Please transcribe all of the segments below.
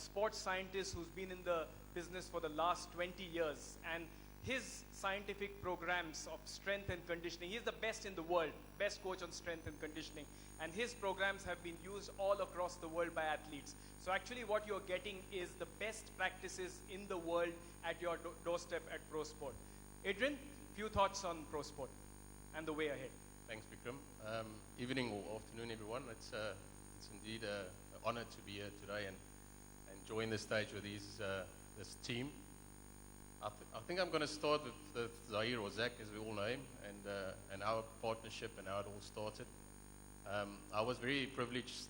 a sports scientist who's been in the business for the last 20 years. And his scientific programs of strength and conditioning, he's the best in the world, best coach on strength and conditioning. And his programs have been used all across the world by athletes. So actually what you're getting is the best practices in the world at your doorstep at ProSport. Adrian, few thoughts on ProSport and the way ahead. Thanks, Vikram. Evening or afternoon, everyone. It's indeed an honor to be here today and join the stage with this team. I think I'm going to start with Zaheer, or Zach, as we all know him, and our partnership and how it all started. I was very privileged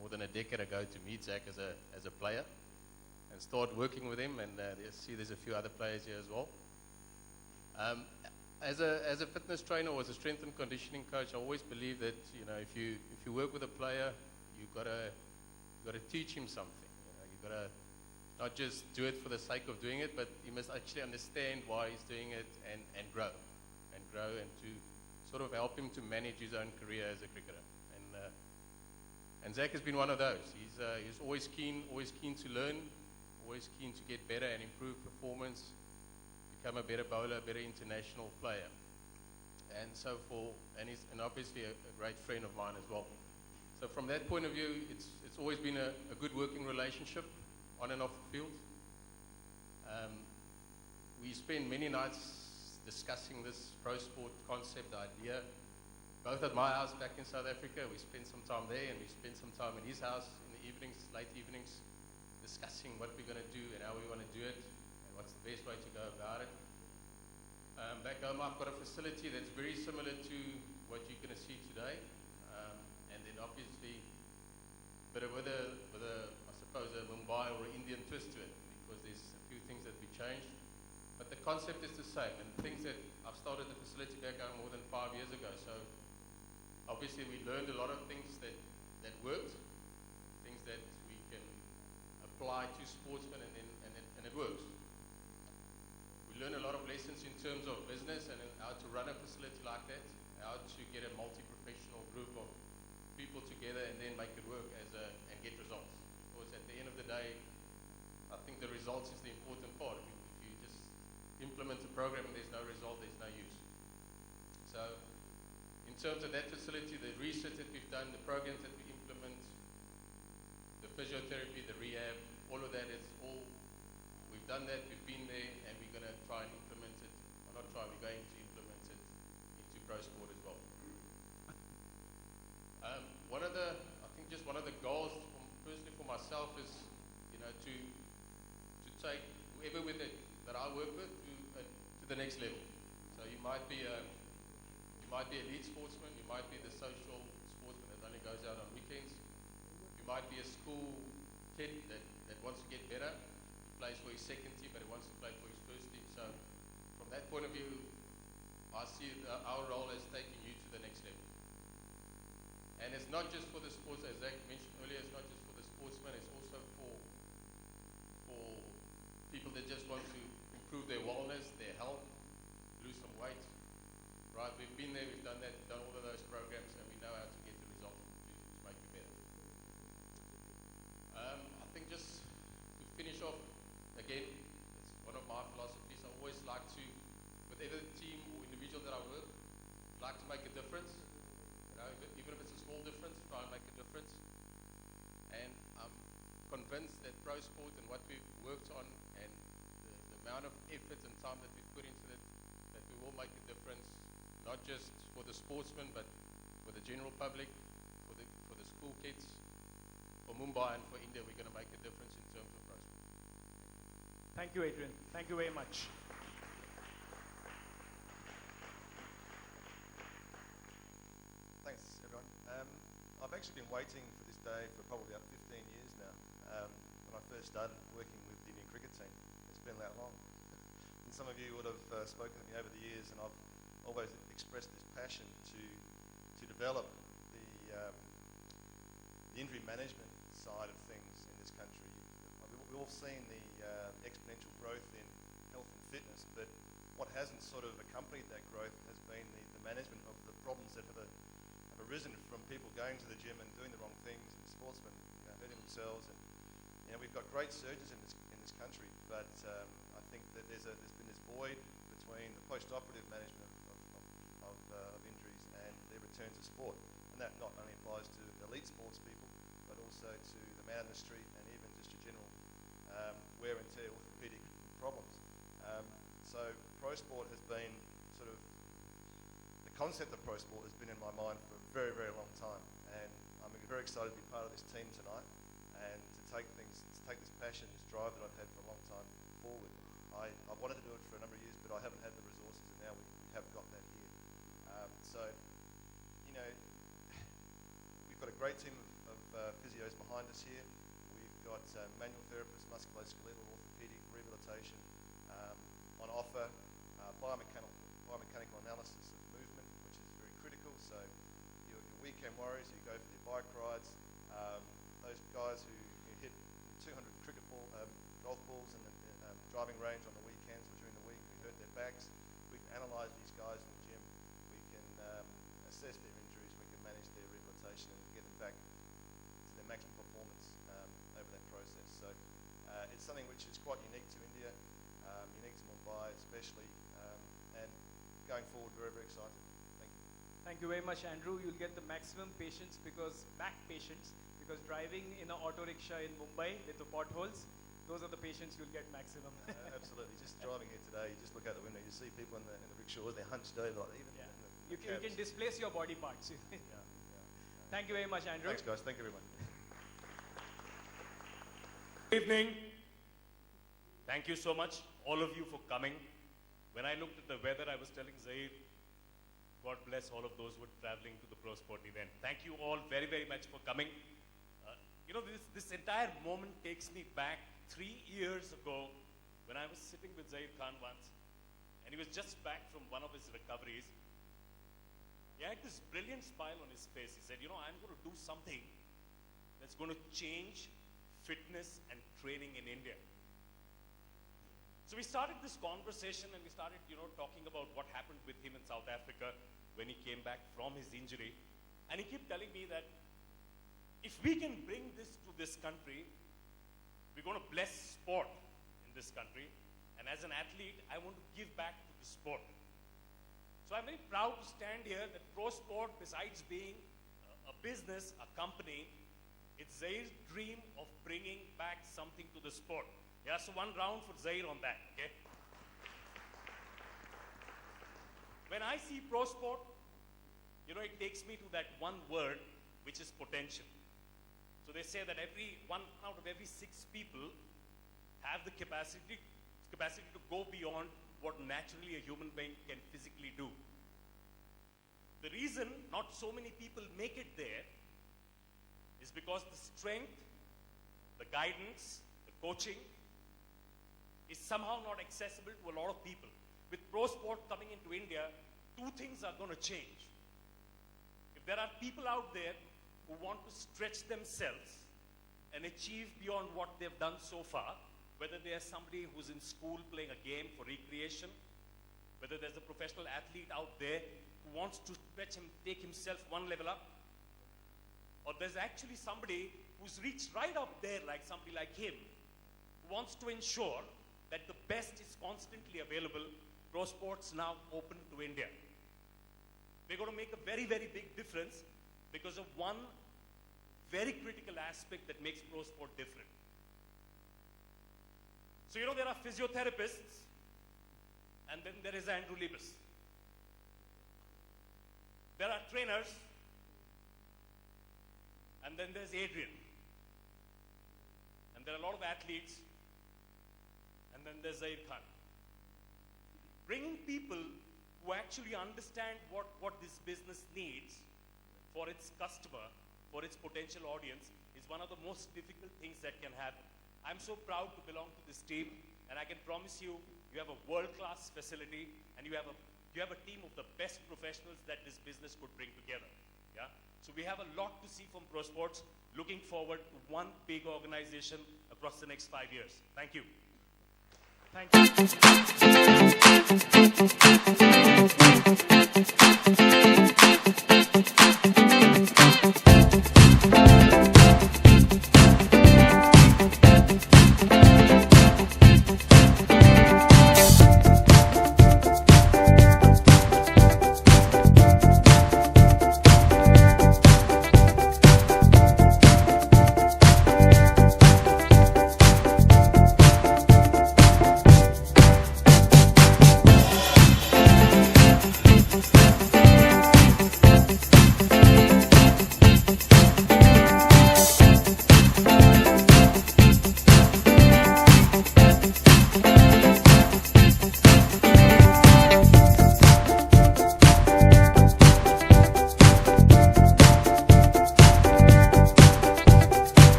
more than a decade ago to meet Zach as a player and start working with him, and there's a few other players here as well. As a fitness trainer or as a strength and conditioning coach, I always believe that if you work with a player, you've got to teach him something. You've got to not just do it for the sake of doing it, but he must actually understand why he's doing it and grow and to sort of help him to manage his own career as a cricketer. And Zach has been one of those. He's always keen to learn, always keen to get better and improve performance, become a better bowler, a better international player. And he's obviously a great friend of mine as well. So from that point of view, it's always been a good working relationship on and off the field. We spend many nights discussing this ProSport concept idea, both at my house back in South Africa. We spent some time there, and we spent some time in his house in the evenings, late evenings, discussing what we're going to do and how we want to do it and what's the best way to go about it. Back home, I've got a facility that's very similar to what you're going to see today, and then obviously a bit with I suppose a Mumbai or an Indian twist to it, because there's a few things that we changed. But the concept is the same, and things that I've started the facility back home more than 5 years ago. So obviously we learned a lot of things that worked, things that we can apply to sportsmen, and it works. We learn a lot of lessons in terms of business and how to run a facility like that, how to get a multi-professional group of people together and then make it work and get results. Because at the end of the day, I think the results is the important part. If you just implement a program and there's no result, there's no use. So in terms of that facility, the research that we've done, the programs that we implement, the physiotherapy, the rehab, all of that, it's all, we've done that, we've been there, and we're going to try and implement it, or not try, we're going to implement it into ProSport as well. One of the goals, personally for myself, is to take whoever that I work with to the next level. So you might be an elite sportsman, you might be the social sportsman that only goes out on weekends, you might be a school kid that wants to get better, he plays for his second team, but he wants to play for his first team. So from that point of view, I see our role as taking you to the next level. And it's not just for the sports, as Zach mentioned earlier, it's not just for the sportsmen, it's also for people that just want to improve their wellness, their health, lose some weight. Right, we've been there, we've done that, done all of those programs, and we know how to get the result to make it better. I think just to finish off, again, it's one of my philosophies. I always like to, with every team or individual that I work, like to make a difference. Even if it's a small difference, try and make a difference. And I'm convinced that ProSport and what we've worked on and the amount of effort and time that we've put into it, that we will make a difference, not just for the sportsmen, but for the general public, for the school kids, for Mumbai and for India. We're going to make a difference in terms of ProSport. Thank you, Adrian. Thank you very much. Thanks, everyone. I've actually been waiting for this day for probably about 15 years now. When I first started working with the Indian cricket team, it's been that long. And some of you would have spoken to me over the years, and I've always expressed this passion to develop the injury management side of things in this country. We've all seen the exponential growth in health and fitness, but what hasn't sort of accompanied that growth has been the management of the problems that have arisen from people going to the gym and doing the wrong things, and sportsmen hurting themselves, and You know, we've got great surgeons in this country, but I think that there's been this void between the post-operative management of injuries and their return to sport. And that not only applies to elite sports people, but also to the man in the street and even just your general wear and tear orthopedic problems. So ProSport has been sort of, the concept of ProSport has been in my mind for a very, very long time. And I'm very excited to be part of this team tonight and to take this passion, this drive that I've had for a long time forward. I wanted to do it for a number of years, but I haven't had the resources, and now we have got that here. So, you know, we've got a great team of physios behind us here. We've got manual therapists, musculoskeletal, orthopedic, rehabilitation on offer, biomechanical analysis of movement, which is very critical. So your weekend warriors, you go for your bike rides, those guys who hit 200 golf balls in the driving range on the weekends or during the week, who hurt their backs, we can analyse these guys in the gym, we can assess their injuries, we can manage their rehabilitation and get them back to their maximum performance over that process. So it's something which is quite unique to India, unique to Mumbai especially, and going forward very, very excited. Thank you. Thank you very much, Andrew. You'll get the maximum patience back patience, because driving in an auto rickshaw in Mumbai with the potholes, those are the patients you'll get maximum. Absolutely. Just driving here today, you just look out the window, you see people in the rickshaws, they're hunched over, like even Yeah. in the You can displace your body parts. Thank you very much, Andrew. Thanks, guys. Thank you very much. Good evening. Thank you so much, all of you, for coming. When I looked at the weather, I was telling Zaheer, God bless all of those who are traveling to the ProSport event. Thank you all very, very much for coming. You know, this entire moment takes me back 3 years ago when I was sitting with Zaheer Khan once, and he was just back from one of his recoveries. He had this brilliant smile on his face. He said, you know, I'm going to do something that's going to change fitness and training in India. So we started this conversation and we started, you know, talking about what happened with him in South Africa when he came back from his injury. And he kept telling me that if we can bring this to this country, we're going to bless sport in this country. And as an athlete, I want to give back to the sport. So I'm very proud to stand here that ProSport, besides being a business, a company, it's Zaheer's dream of bringing back something to the sport. Yeah, so one round for Zaheer on that, okay? When I see ProSport, you know, it takes me to that one word, which is potential. So they say that one out of every 6 people have the capacity to go beyond what naturally a human being can physically do. The reason not so many people make it there is because the strength, the guidance, the coaching is somehow not accessible to a lot of people. With ProSport coming into India, 2 things are going to change. If there are people out there who want to stretch themselves and achieve beyond what they've done so far, whether there's somebody who's in school playing a game for recreation, whether there's a professional athlete out there who wants to stretch and take himself one level up, or there's actually somebody who's reached right up there, like somebody like him, who wants to ensure that the best is constantly available. ProSport's now open to India. We're going to make a very, very big difference because of one very critical aspect that makes ProSport different. So, you know, there are physiotherapists, and then there is Andrew Leipus. There are trainers, and then there's Adrian. And there are a lot of athletes, and then there's Zaheer Khan. Bringing people who actually understand what this business needs for its customer, for its potential audience, is one of the most difficult things that can happen. I'm so proud to belong to this team, and I can promise you, you have a world-class facility, and you have a team of the best professionals that this business could bring together. Yeah? So we have a lot to see from ProSports. Looking forward to one big organization across the next 5 years. Thank you. Thank you.